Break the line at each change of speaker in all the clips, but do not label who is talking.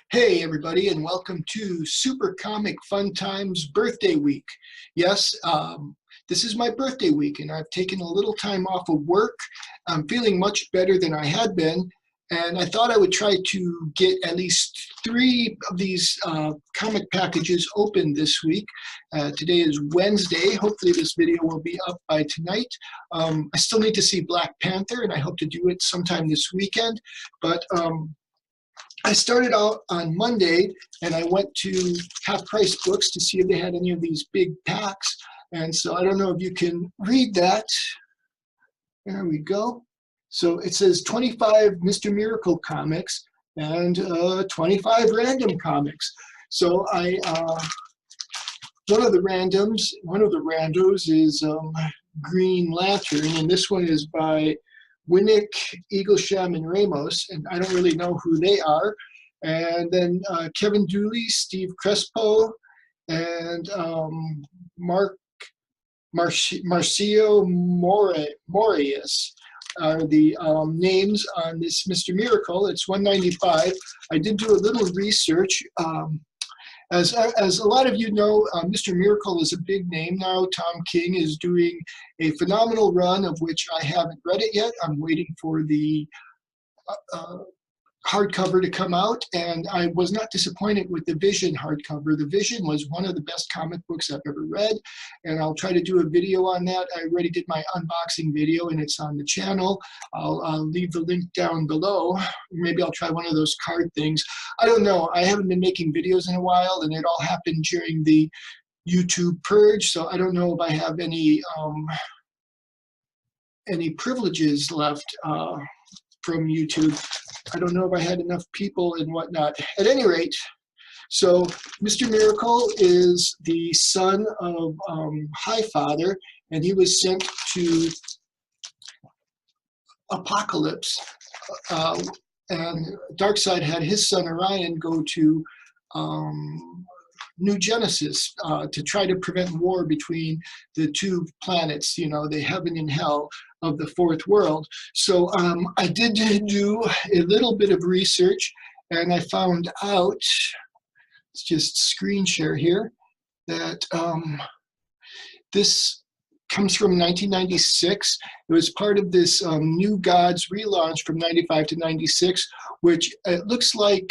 Hey everybody, and welcome to Super Comic Fun Times Birthday Week. Yes, this is my birthday week, and I've taken a little time off of work. I'm feeling much better than I had been, and I thought I would try to get at least 3 of these comic packages open this week. Today is Wednesday. Hopefully this video will be up by tonight. I still need to see Black Panther, and I hope to do it sometime this weekend, but I started out on Monday and I went to Half Price Books to see if they had any of these big packs. And so I don't know if you can read that. There we go. So it says 25 Mr. Miracle comics and 25 random comics. So one of the randos is Green Lantern, and this one is by Winnick, Eaglesham, and Ramos, and I don't really know who they are. And then Kevin Dooley, Steve Crespo, and Marcio Morias are the names on this Mr. Miracle. It's $1.95. I did do a little research. As a lot of you know, Mr. Miracle is a big name now. Tom King is doing a phenomenal run, of which I haven't read it yet. I'm waiting for the hardcover to come out, and I was not disappointed with the Vision hardcover. The Vision was one of the best comic books I've ever read, and I'll try to do a video on that. I already did my unboxing video, and it's on the channel. I'll leave the link down below. Maybe I'll try one of those card things. I don't know. I haven't been making videos in a while, and it all happened during the YouTube purge, so I don't know if I have any privileges left from YouTube. I don't know if I had enough people and whatnot. At any rate, so Mr. Miracle is the son of Highfather, and he was sent to Apocalypse, and Darkseid had his son Orion go to New Genesis to try to prevent war between the two planets, you know, the heaven and hell of the fourth world. So I did do a little bit of research, and I found out, let's just screen share here, that this comes from 1996. It was part of this New Gods relaunch from 95 to 96, which it looks like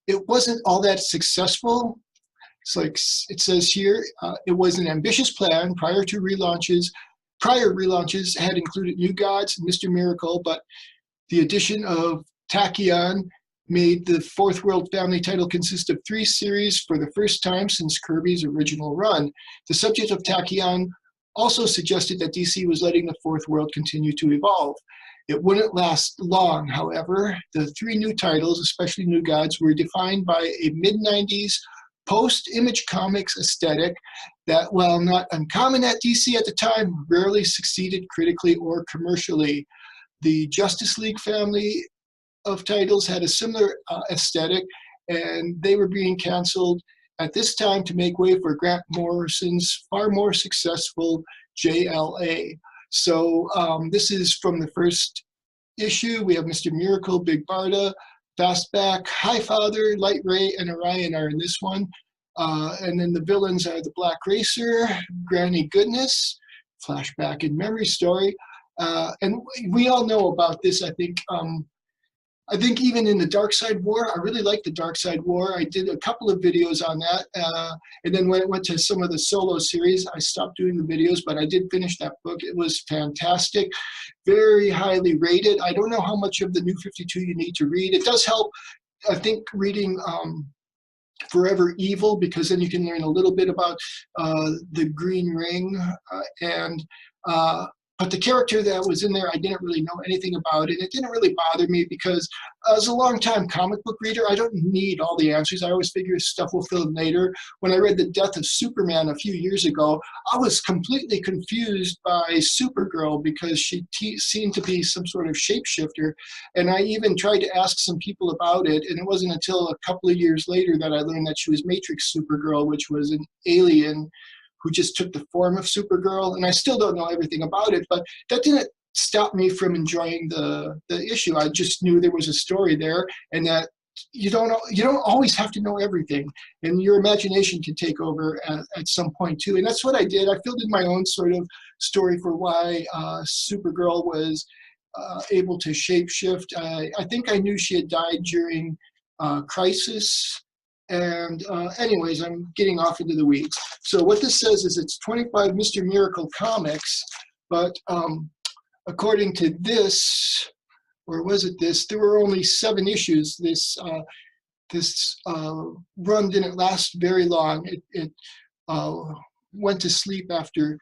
it wasn't all that successful. It's like it says here, it was an ambitious plan. Prior relaunches had included New Gods and Mr. Miracle, but the addition of Tachyon made the Fourth World family title consist of 3 series for the first time since Kirby's original run. The subject of Tachyon also suggested that DC was letting the Fourth World continue to evolve. It wouldn't last long, however. The 3 new titles, especially New Gods, were defined by a mid-90s post-Image Comics aesthetic that, while not uncommon at DC at the time, rarely succeeded critically or commercially. The Justice League family of titles had a similar aesthetic, and they were being canceled at this time to make way for Grant Morrison's far more successful JLA. So this is from the first issue. We have Mr. Miracle, Big Barda, Fastback, Highfather, Light Ray, and Orion are in this one. And then the villains are the Black Racer, Granny Goodness, Flashback, and Memory Story. And we all know about this, I think. I think even in the Darkseid War, I really like the Darkseid War. I did a couple of videos on that. And then when it went to some of the solo series, I stopped doing the videos, but I did finish that book. It was fantastic, very highly rated. I don't know how much of the New 52 you need to read. It does help, I think, reading Forever Evil, because then you can learn a little bit about the Green Ring but the character that was in there, I didn't really know anything about it. It didn't really bother me because as a long-time comic book reader, I don't need all the answers. I always figure stuff will fill in later. When I read The Death of Superman a few years ago, I was completely confused by Supergirl because she seemed to be some sort of shapeshifter. And I even tried to ask some people about it, and it wasn't until a couple of years later that I learned that she was Matrix Supergirl, which was an alien who just took the form of Supergirl, and I still don't know everything about it, but that didn't stop me from enjoying the issue. I just knew there was a story there, and that you don't always have to know everything, and your imagination can take over at some point too. And that's what I did. I filled in my own sort of story for why Supergirl was able to shapeshift. I think I knew she had died during Crisis. And anyways, I'm getting off into the weeds. So what this says is it's 25 Mr. Miracle comics, but according to this, or was it this, there were only 7 issues. This run didn't last very long. It went to sleep after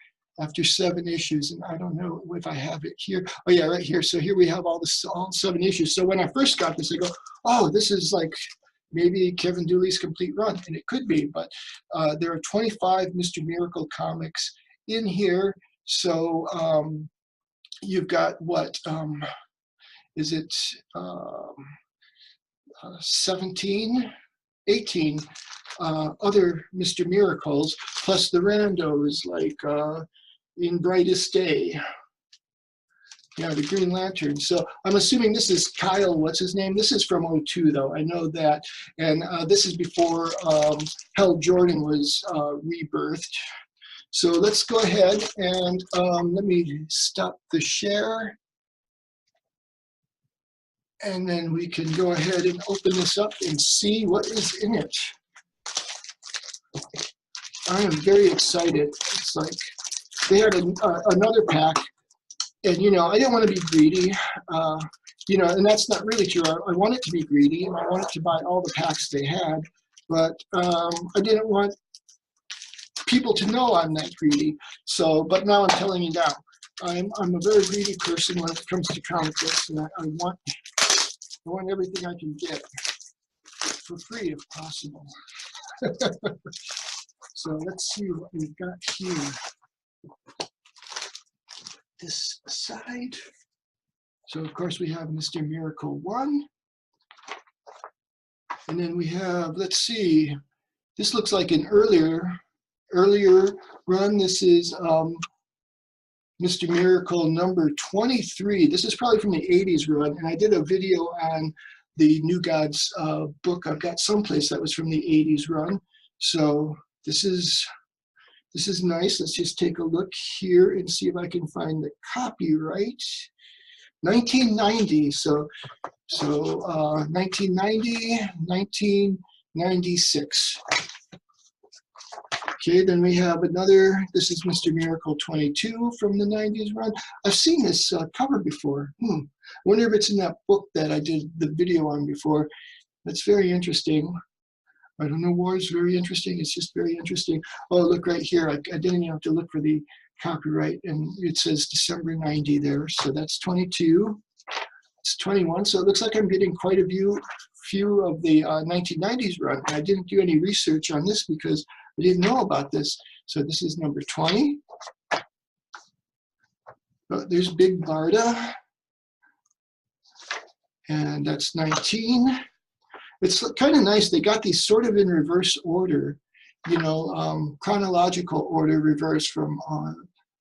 7 issues, and I don't know if I have it here. Oh yeah, right here. So here we have all 7 issues. So when I first got this, I go, oh, this is like maybe Kevin Dooley's complete run, and it could be, but there are 25 Mr. Miracle comics in here. So you've got what, is it 17, 18 other Mr. Miracles, plus the randos like In Brightest Day. Yeah, the Green Lantern. So I'm assuming this is Kyle, what's his name? This is from '02 though, I know that. And this is before Hal Jordan was rebirthed. So let's go ahead and let me stop the share. And then we can go ahead and open this up and see what is in it. I am very excited. It's like they had another pack. And, you know, I didn't want to be greedy, you know, and that's not really true. I wanted to be greedy, and I wanted to buy all the packs they had, but I didn't want people to know I'm that greedy. So, but now I'm telling you now, I'm a very greedy person when it comes to comic books, and I want everything I can get for free if possible. So let's see what we've got here. This side. So of course we have Mr. Miracle 1. And then we have, let's see, this looks like an earlier run. This is Mr. Miracle number 23. This is probably from the 80s run, and I did a video on the New Gods book I've got someplace that was from the 80s run. So this is nice. Let's just take a look here and see if I can find the copyright. 1990. So 1990, 1996. Okay, then we have another. This is Mr. Miracle 22 from the 90s run. I've seen this cover before. I wonder if it's in that book that I did the video on before. That's very interesting. I don't know why it's very interesting. It's just very interesting. Oh, look right here. I didn't even have to look for the copyright, and it says December 90 there. So that's 22. It's 21. So it looks like I'm getting quite a few of the 1990s run. I didn't do any research on this because I didn't know about this. So this is number 20. There's Big Barda. And that's 19. It's kind of nice. They got these sort of in reverse order, you know, chronological order, reverse from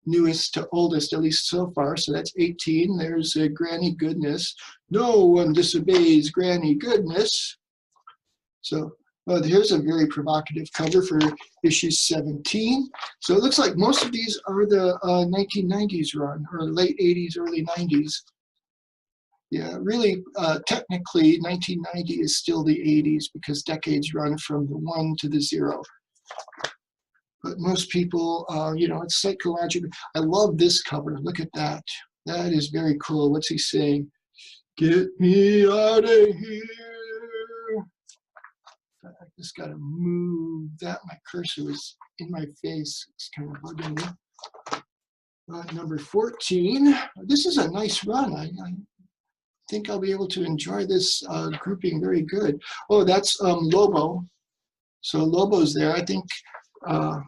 newest to oldest, at least so far. So that's 18. There's Granny Goodness. No one disobeys Granny Goodness. So here's a very provocative cover for issue 17. So it looks like most of these are the 1990s run, or late 80s, early 90s. Yeah, really, technically, 1990 is still the 80s because decades run from the 1 to the 0. But most people, you know, it's psychological. I love this cover. Look at that. That is very cool. What's he saying? Get me out of here. I just got to move that. My cursor is in my face. It's kind of bugging me. Number 14. This is a nice run. I think I'll be able to enjoy this grouping very good. Oh, that's Lobo. So Lobo's there. I think, at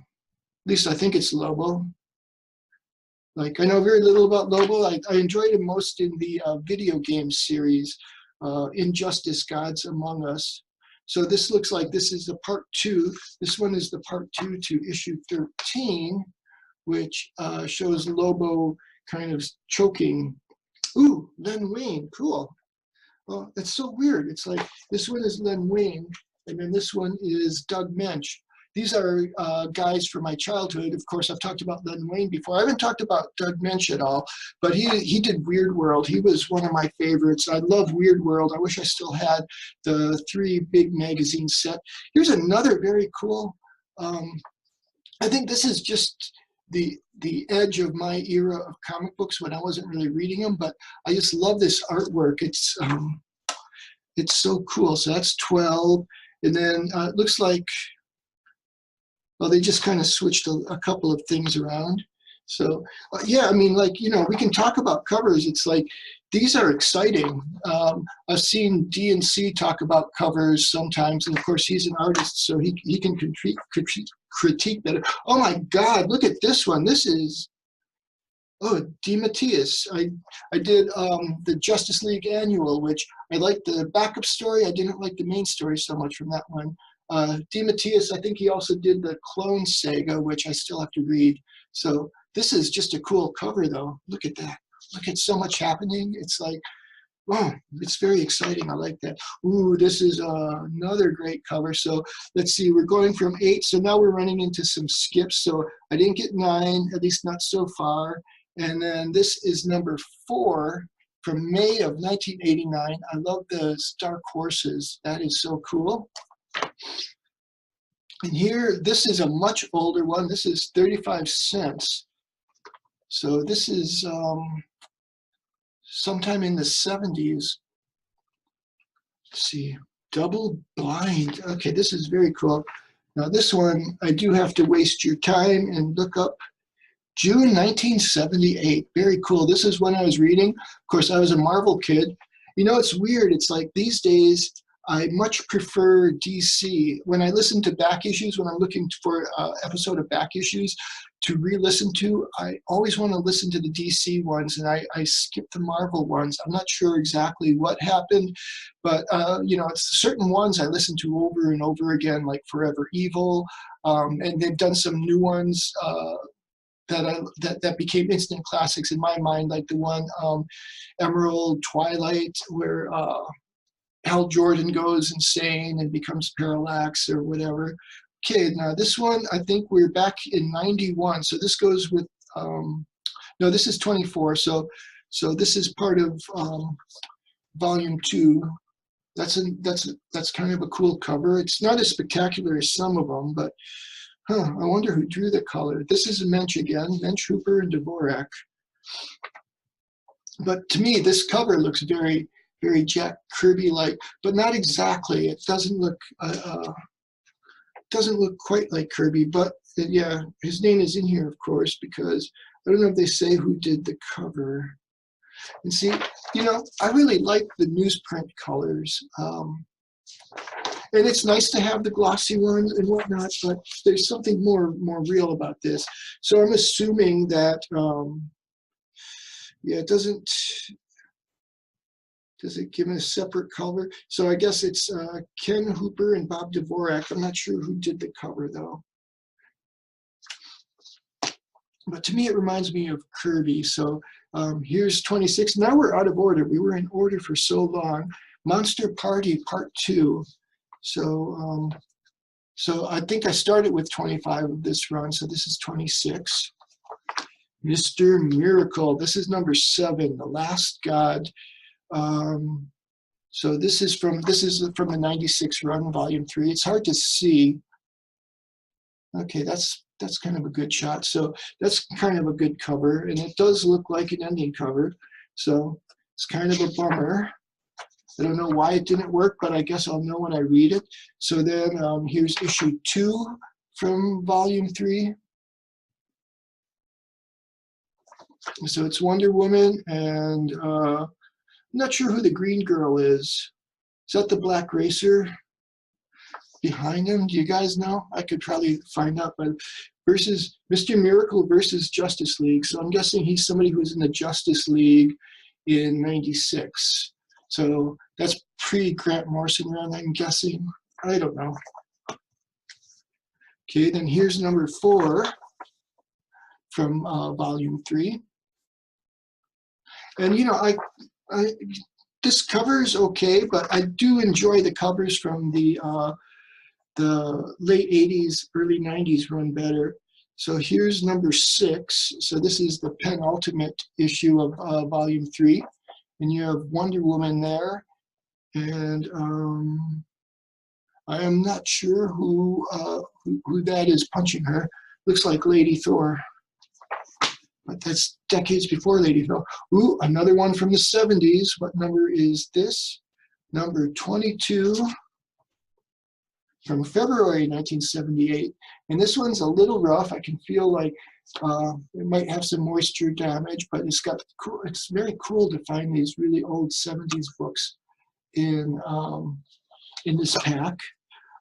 least I think it's Lobo. Like, I know very little about Lobo. I enjoyed him most in the video game series, Injustice: Gods Among Us. So this looks like this is the part 2. This one is the part 2 to issue 13, which shows Lobo kind of choking. Ooh, Len Wein, cool. Oh, it's so weird. It's like this one is Len Wein, and then this one is Doug Mensch. These are guys from my childhood. Of course, I've talked about Len Wein before. I haven't talked about Doug Mensch at all, but he did Weird World. He was one of my favorites. I love Weird World. I wish I still had the 3 big magazine set. Here's another very cool. I think this is just the edge of my era of comic books when I wasn't really reading them, but I just love this artwork. It's so cool. So that's 12, and then it looks like, well, they just kind of switched a couple of things around. So yeah, I mean, like, you know, we can talk about covers. It's like, these are exciting. I've seen DNC talk about covers sometimes, and of course he's an artist, so he can critique better. Oh my God, look at this one. This is, oh, DeMatteis. I did the Justice League Annual, which I liked the backup story. I didn't like the main story so much from that one. DeMatteis, I think he also did the Clone Saga, which I still have to read. So this is just a cool cover, though. Look at that. Look at so much happening. It's like, oh, it's very exciting. I like that. Ooh, this is another great cover. So let's see, we're going from 8. So now we're running into some skips. So I didn't get 9, at least not so far. And then this is number 4 from May of 1989. I love the Dark Horses. That is so cool. And here, this is a much older one. This is 35 cents. So this is sometime in the 70s. Let's see, Double Blind. Okay, this is very cool. Now this one, I do have to waste your time and look up. June 1978. Very cool. This is when I was reading. Of course, I was a Marvel kid. You know, it's weird. It's like these days, I much prefer DC. When I listen to back issues, when I'm looking for an episode of back issues to re-listen to, I always want to listen to the DC ones, and I skip the Marvel ones. I'm not sure exactly what happened, but you know, it's certain ones I listen to over and over again, like Forever Evil, and they've done some new ones that became instant classics in my mind, like the one Emerald Twilight, where Hal Jordan goes insane and becomes parallax or whatever. Okay, now this one, I think we're back in 91. So this goes with, no, this is 24. So this is part of volume 2. That's kind of a cool cover. It's not as spectacular as some of them, but I wonder who drew the color. This is Mensch again, Mensch, Hooper, and Dvorak. But to me, this cover looks very, very Jack Kirby-like, but not exactly. It doesn't look quite like Kirby. But yeah, his name is in here, of course, because I don't know if they say who did the cover. And see, you know, I really like the newsprint colors. And it's nice to have the glossy ones and whatnot, but there's something more real about this. So I'm assuming that, yeah, it doesn't. Does it give it a separate cover? So I guess it's Ken Hooper and Bob Dvorak. I'm not sure who did the cover, though. But to me, it reminds me of Kirby. So here's 26. Now we're out of order. We were in order for so long. Monster Party Part 2. So so I think I started with 25 of this run. So this is 26. Mr. Miracle. This is number 7, The Last God. So this is from the 96 run, volume 3. It's hard to see. Okay, that's kind of a good shot. So that's kind of a good cover, and it does look like an ending cover. So it's kind of a bummer. I don't know why it didn't work, but I guess I'll know when I read it. So then here's issue 2 from volume 3. So it's Wonder Woman, and I'm not sure who the green girl is. Is that the black racer behind him? Do you guys know? I could probably find out. But versus Mr. Miracle versus Justice League. So I'm guessing he's somebody who was in the Justice League in 96. So that's pre-Grant Morrison run, I'm guessing. I don't know. Okay, then here's number 4 from volume 3. And you know, this cover is okay, but I do enjoy the covers from the late 80s, early 90s run better. So here's number 6. So this is the penultimate issue of volume 3. And you have Wonder Woman there. And I am not sure who that is punching her. Looks like Lady Thor. But that's decades before Lady Thor. Ooh, another one from the 70s. What number is this? Number 22 from February 1978. And this one's a little rough. I can feel like it might have some moisture damage, but it's very cool to find these really old 70s books in this pack.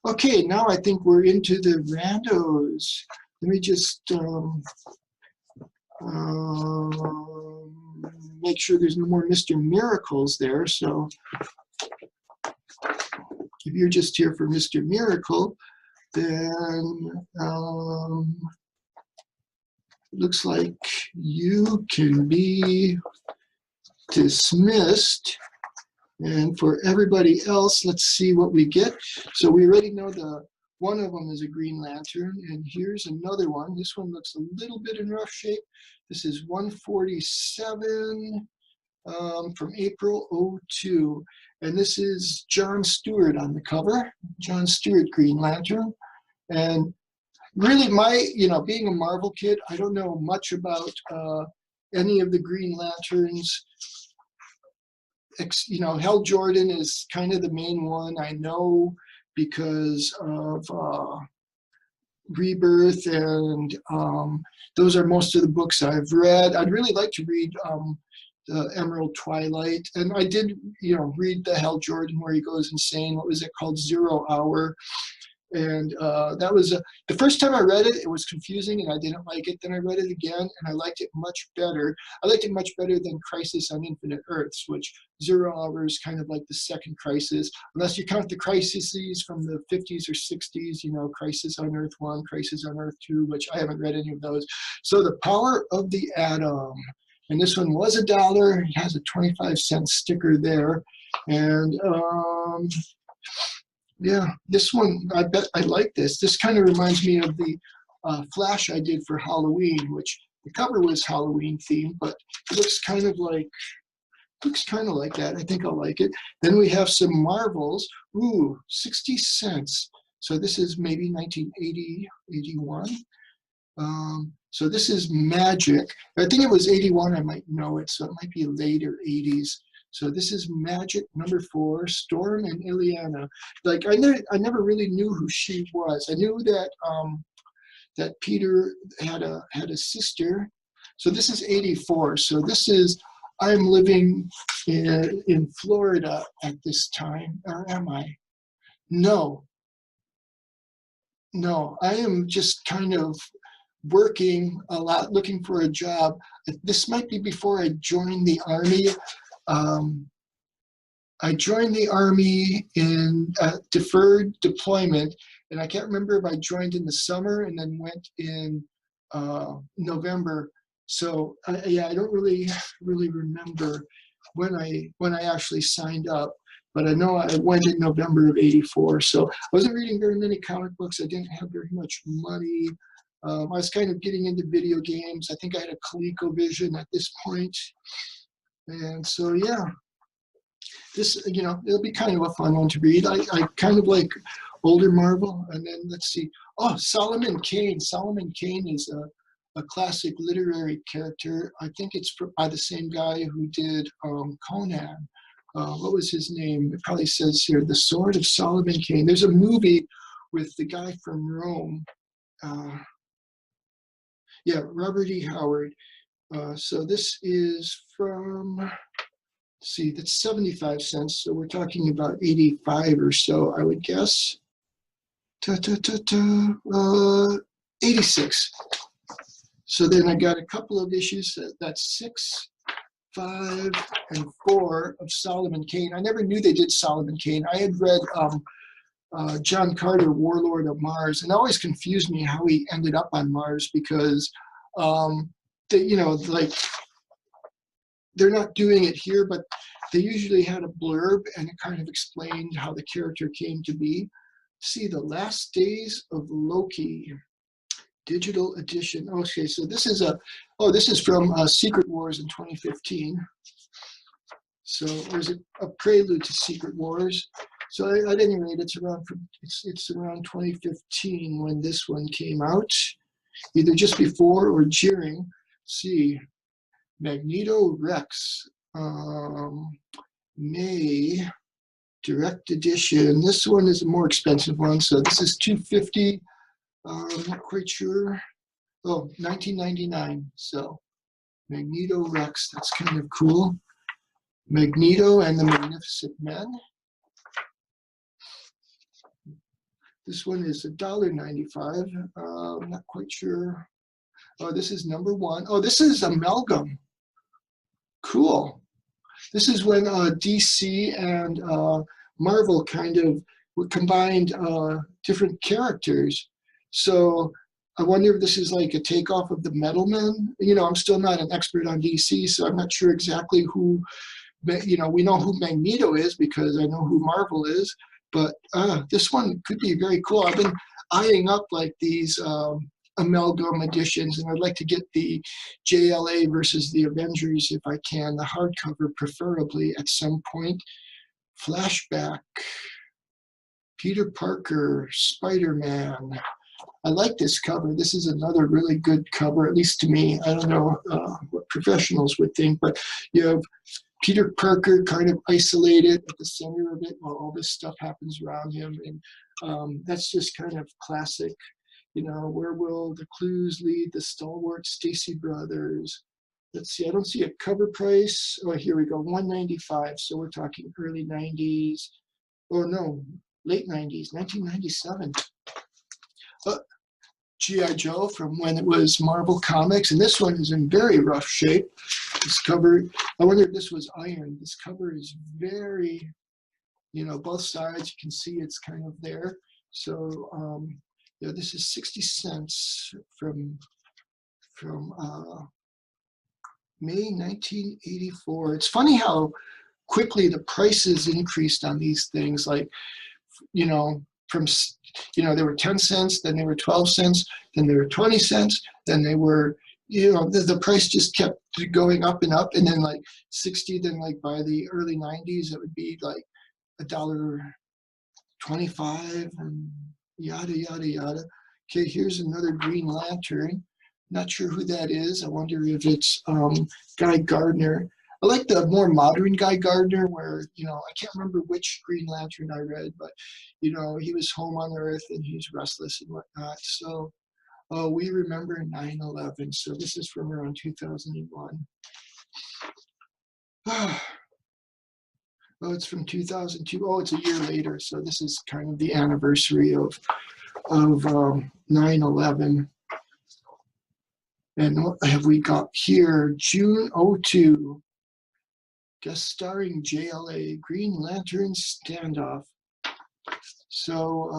Okay, now I think we're into the randos. Let me just make sure there's no more Mr. Miracles there. So if you're just here for Mr. Miracle, then looks like you can be dismissed. And for everybody else, let's see what we get. So we already know one of them is a Green Lantern, and here's another one. This one looks a little bit in rough shape. This is 147 from April 02. And this is John Stewart on the cover, John Stewart Green Lantern. And really being a Marvel kid, I don't know much about any of the Green Lanterns. Hal Jordan is kind of the main one I know because of Rebirth, and those are most of the books I've read. I'd really like to read the Emerald Twilight, and I did, read the Hal Jordan where he goes insane. What was it called? 0 Hour. And that was the first time I read it. It was confusing, and I didn't like it. Then I read it again, and I liked it much better. I liked it much better than Crisis on Infinite Earths, which 0 Hour is kind of like the second Crisis, unless you count the crises from the 50s or 60s. Crisis on Earth 1, Crisis on Earth 2, which I haven't read any of those. So the Power of the Atom, and this one was $1. It has a 25-cent sticker there, and yeah, this one, I bet I like this. This kind of reminds me of the Flash I did for Halloween, which the cover was Halloween themed, but it looks kind of like that. I think I'll like it. Then we have some Marvels. Ooh, 60 cents. So this is maybe 1980, 81. So this is Magic. I think it was 81. I might know it, so it might be later 80s. So this is Magic number 4, Storm and Ileana. Like I never really knew who she was. I knew that that Peter had a sister. So this is 84. So this is, I'm living in Florida at this time, or am I? No, I am just kind of working a lot, looking for a job. This might be before I joined the Army. I joined the Army in deferred deployment, and I can't remember if I joined in the summer and then went in November. So yeah, I don't really remember when I actually signed up, but I know I went in November of '84. So I wasn't reading very many comic books. I didn't have very much money. I was kind of getting into video games. I think I had a ColecoVision at this point. And so, yeah, this, it'll be kind of a fun one to read. I kind of like older Marvel. And then let's see. Oh, Solomon Kane. Solomon Kane is a classic literary character. I think it's by the same guy who did Conan. What was his name? It probably says here, The Sword of Solomon Kane. There's a movie with the guy from Rome. Yeah, Robert E. Howard. So this is from, let's see, that's 75 cents. So we're talking about 85 or so, I would guess. 86. So then I got a couple of issues. That's 6, 5, and 4 of Solomon Kane. I never knew they did Solomon Kane. I had read John Carter, Warlord of Mars, and it always confused me how he ended up on Mars because, like they're not doing it here, but they usually had a blurb and it kind of explained how the character came to be. See, The Last Days of Loki, digital edition. Okay, so this is this is from Secret Wars in 2015. So there's a prelude to Secret Wars. So at any rate, it's around 2015 when this one came out, either just before or during. Let's see, Magneto Rex, May, direct edition. This one is a more expensive one, so this is $250. I'm not quite sure. Oh, $19.99. So Magneto Rex, that's kind of cool. Magneto and the Magnificent Men. This one is $1.95. I'm not quite sure. Oh, this is #1. Oh, this is Amalgam. Cool. This is when DC and Marvel kind of combined different characters. So I wonder if this is like a takeoff of the Metal Men. You know, I'm still not an expert on DC, so I'm not sure exactly who, you know, we know who Magneto is because I know who Marvel is. But this one could be very cool. I've been eyeing up like these amalgam editions, and I'd like to get the JLA versus the Avengers if I can, the hardcover preferably at some point. Flashback, Peter Parker, Spider-Man. I like this cover. This is another really good cover, at least to me. I don't know what professionals would think, but you have Peter Parker kind of isolated at the center of it while all this stuff happens around him. And that's just kind of classic. You know, where will the clues lead the stalwart Stacy brothers? Let's see, I don't see a cover price. Oh, here we go, $195. So we're talking early 90s. Oh no, late 90s, 1997. G.I. Joe from when it was Marvel Comics, and this one is in very rough shape. This cover, I wonder if this was iron. This cover is very, you know, both sides, you can see it's kind of there. So, yeah, this is 60 cents from May 1984. It's funny how quickly the prices increased on these things. Like, you know, from, you know, they were 10 cents, then they were 12 cents, then they were 20 cents, then they were, you know, the price just kept going up and up, and then like 60, then like by the early 90s, it would be like $1.25 and yada, yada, yada. Okay, here's another Green Lantern. Not sure who that is. I wonder if it's Guy Gardner. I like the more modern Guy Gardner where, you know, I can't remember which Green Lantern I read, but, you know, he was home on Earth and he's restless and whatnot. So we remember 9/11. So this is from around 2001. Oh, it's from 2002. Oh, it's a year later. So this is kind of the anniversary of 9/11. And what have we got here? June 2002. Guest starring JLA, Green Lantern Standoff. So,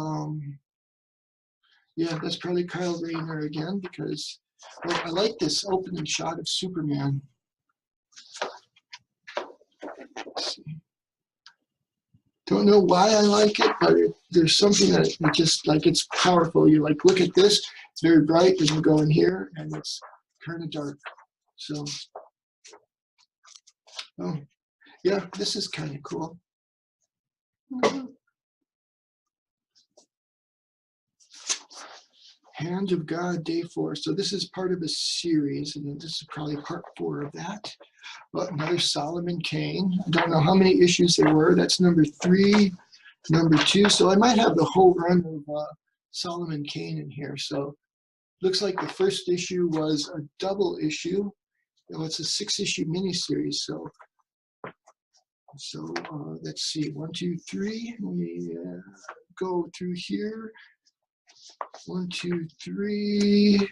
yeah, that's probably Kyle Rayner again because well, I like this opening shot of Superman. Let's see. Don't know why I like it, but there's something that just like it's powerful. You like look at this; it's very bright. Then you go in here, and it's kind of dark. So, oh. Yeah, this is kind of cool. Hand of God, Day 4. So this is part of a series, and this is probably part 4 of that. Well, another Solomon Kane. I don't know how many issues there were. That's number 3, number 2. So I might have the whole run of Solomon Kane in here. So looks like the first issue was a double issue. Well, it's a 6-issue miniseries. So let's see, 1, 2, 3. Let me go through here. 1, 2, 3,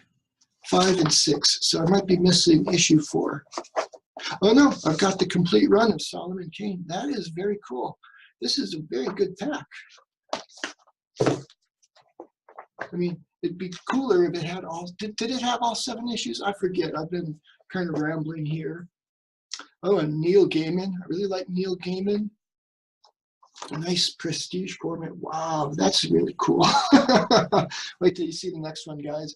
5, and 6. So I might be missing issue 4. Oh no, I've got the complete run of Solomon Kane. That is very cool. This is a very good pack. I mean, it'd be cooler if it had all, did it have all 7 issues? I forget, I've been kind of rambling here. Oh, and Neil Gaiman. I really like Neil Gaiman. A nice prestige format. Wow, that's really cool. Wait till you see the next one, guys.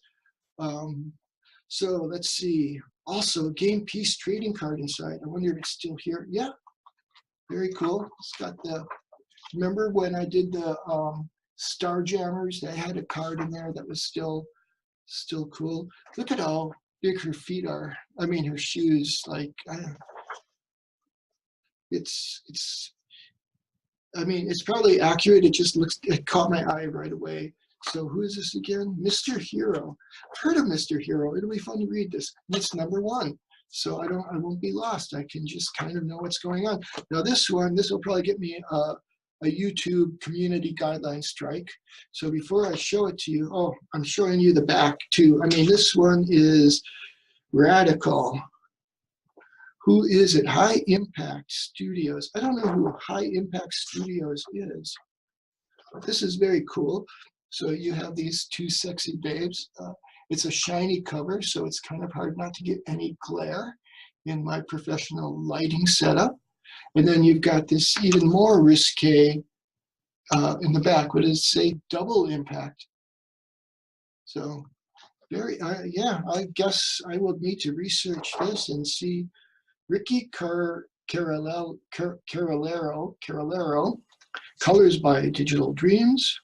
So let's see. Also, game piece trading card inside. I wonder if it's still here. Yeah, very cool. It's got the. Remember when I did the Star Jammers? I had a card in there that was still cool. Look at how big her feet are. I mean, her shoes. Like, it's. I mean, it's probably accurate. It caught my eye right away. So who is this again? Mr. Hero. I've heard of Mr. Hero. It'll be fun to read this. And it's #1. So I won't be lost. I can just kind of know what's going on. Now this will probably get me a YouTube community guideline strike. So before I show it to you, oh, I'm showing you the back too. I mean, this one is radical. Who is it? High Impact Studios. I don't know who High Impact Studios is, but this is very cool. So you have these two sexy babes. It's a shiny cover, so it's kind of hard not to get any glare in my professional lighting setup. And then you've got this even more risque in the back. What does it say? Double Impact. So yeah, I guess I will need to research this and see. Ricky Carolero, colors by Digital Dreams.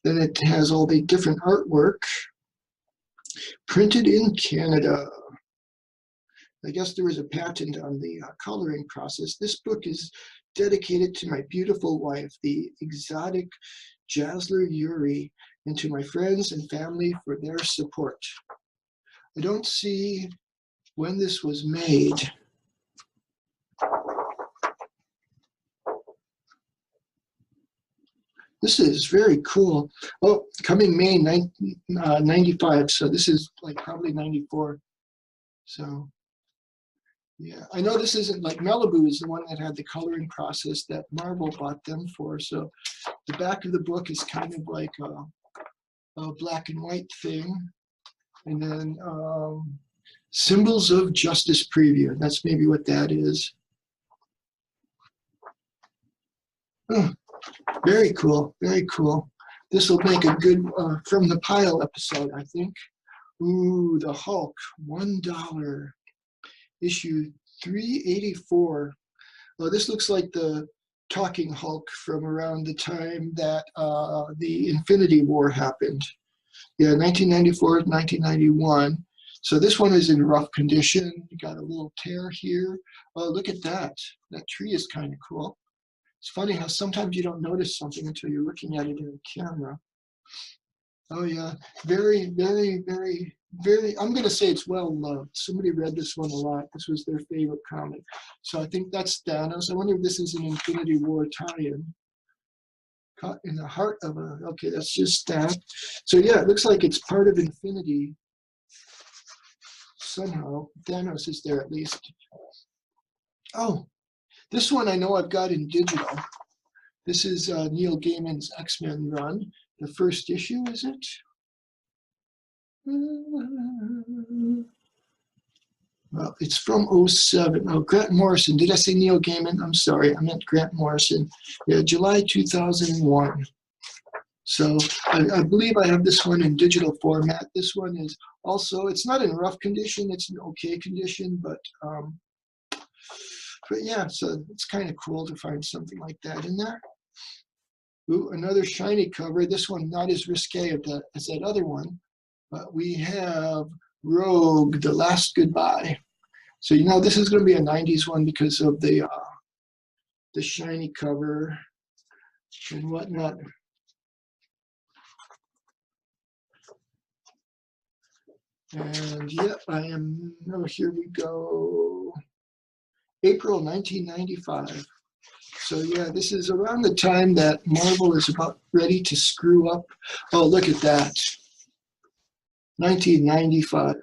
Then it has all the different artwork printed in Canada. I guess there was a patent on the coloring process. This book is dedicated to my beautiful wife, the exotic Jazzler Yuri, and to my friends and family for their support. I don't see when this was made. This is very cool. Oh, coming May 95. So this is like probably 94. So yeah, I know this isn't like Malibu is the one that had the coloring process that Marvel bought them for. So the back of the book is kind of like a black and white thing. And then Symbols of Justice preview. That's maybe what that is. Oh, very cool, very cool. This will make a good From the Pile episode, I think. Ooh, the Hulk, $1. Issue 384. Oh, this looks like the Talking Hulk from around the time that the Infinity War happened. Yeah, 1994, 1991. So this one is in rough condition. You got a little tear here. Oh, look at that. That tree is kind of cool. It's funny how sometimes you don't notice something until you're looking at it in the camera. Oh yeah, very, very, very, very, I'm gonna say it's well loved. Somebody read this one a lot. This was their favorite comic. So I think that's Thanos. I wonder if this is an Infinity War tie-in. Caught in the heart of a, okay, that's just that. So yeah, it looks like it's part of Infinity somehow. Thanos is there at least. Oh, this one I know I've got in digital. This is Neil Gaiman's X-Men run. The first issue, is it? Well, it's from 07. Oh, Grant Morrison. Did I say Neil Gaiman? I'm sorry. I meant Grant Morrison. Yeah, July 2001. So I believe I have this one in digital format. This one is also, it's not in rough condition. It's in okay condition, but yeah, so it's kind of cool to find something like that in there. Ooh, another shiny cover. This one not as risque as that other one, but we have Rogue, The Last Goodbye. So you know this is going to be a 90s one because of the shiny cover and whatnot. And yep, I am, oh, here we go. April 1995. So yeah, this is around the time that Marvel is about ready to screw up. Oh, look at that. 1995.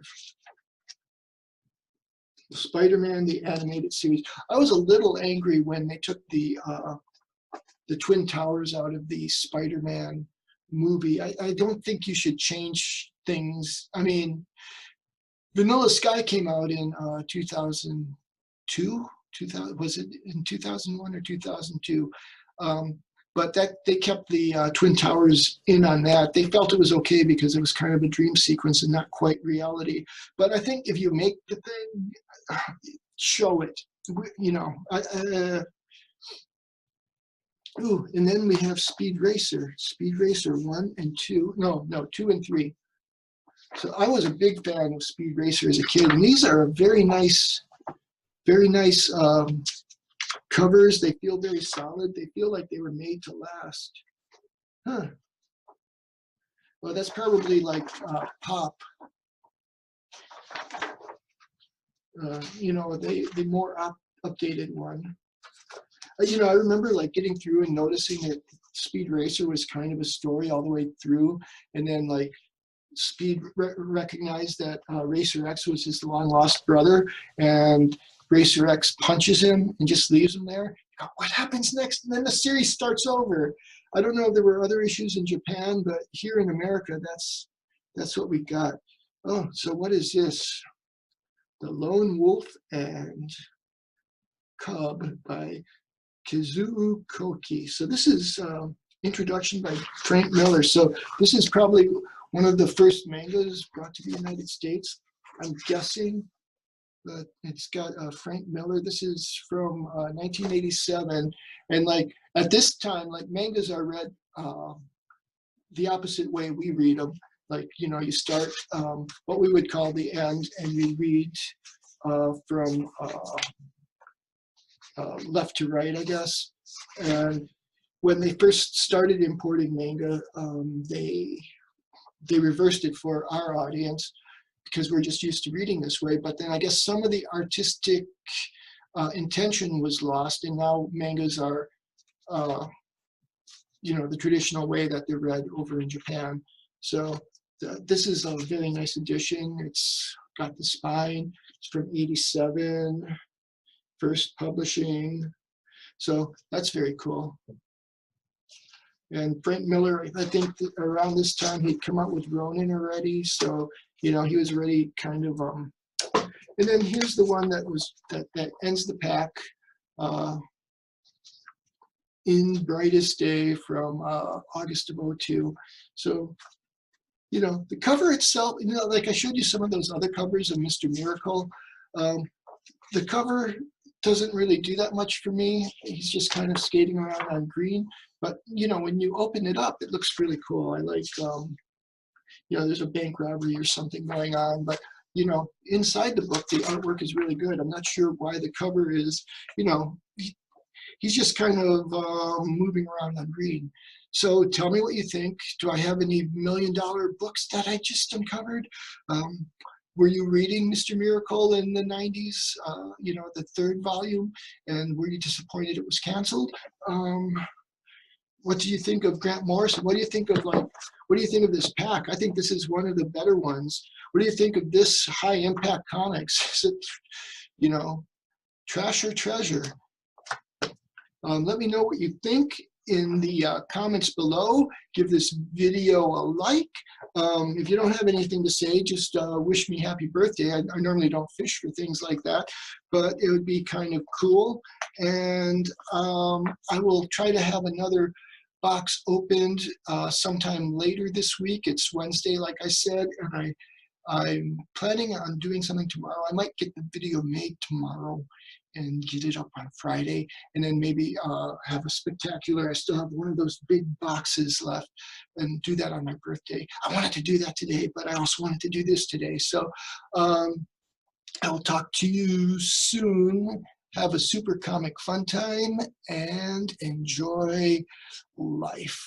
Spider-Man, the animated series. I was a little angry when they took the Twin Towers out of the Spider-Man movie. I don't think you should change things. I mean, Vanilla Sky came out in 2002, 2000, was it in 2001 or 2002? But that they kept the Twin Towers in on that. They felt it was okay because it was kind of a dream sequence and not quite reality. But I think if you make the thing, show it. You know. Ooh, and then we have Speed Racer 1 and 2. No, 2 and 3. So I was a big fan of Speed Racer as a kid, and these are very nice covers. They feel very solid. They feel like they were made to last. Huh. Well, that's probably like Pop. You know, the more updated one. You know, I remember like getting through and noticing that Speed Racer was kind of a story all the way through, and then like Speed recognized that Racer X was his long lost brother, and Racer X punches him and just leaves him there. You go, what happens next? And then the series starts over. I don't know if there were other issues in Japan, but here in America, that's what we got. Oh, so what is this? The Lone Wolf and Cub by Kazuo Koki. So this is introduction by Frank Miller. So this is probably one of the first mangas brought to the United States, I'm guessing. But it's got Frank Miller. This is from 1987. And like at this time, like mangas are read the opposite way we read them. Like, you know, you start what we would call the end, and you read from left to right, I guess. And when they first started importing manga, they reversed it for our audience because we're just used to reading this way. But then I guess some of the artistic intention was lost, and now mangas are, you know, the traditional way that they're read over in Japan. So this is a very nice edition. It's got the spine. It's from '87. First publishing, so that's very cool. And Frank Miller, I think around this time he'd come out with Ronin already, so you know he was already kind of. And then here's the one that ends the pack, In Brightest Day from August of '02. So you know the cover itself, you know, like I showed you some of those other covers of Mr. Miracle. The cover doesn't really do that much for me. He's just kind of skating around on green. But, you know, when you open it up, it looks really cool. I like, you know, there's a bank robbery or something going on. But, you know, inside the book, the artwork is really good. I'm not sure why the cover is, you know, he's just kind of moving around on green. So tell me what you think. Do I have any $1 million books that I just uncovered? Were you reading Mr. Miracle in the 90s, you know, the 3rd volume, and were you disappointed it was canceled? What do you think of Grant Morrison? What do you think of this pack? I think this is one of the better ones. What do you think of this high impact comics? Is it, you know, trash or treasure? Let me know what you think in the comments below. Give this video a like. If you don't have anything to say, just wish me happy birthday. I normally don't fish for things like that, but it would be kind of cool. And I will try to have another box opened sometime later this week. It's Wednesday, like I said, and I'm planning on doing something tomorrow. I might get the video made tomorrow and get it up on Friday, and then maybe have a spectacular. I still have one of those big boxes left, and do that on my birthday. I wanted to do that today, but I also wanted to do this today. So I will talk to you soon. Have a super comic fun time and enjoy life.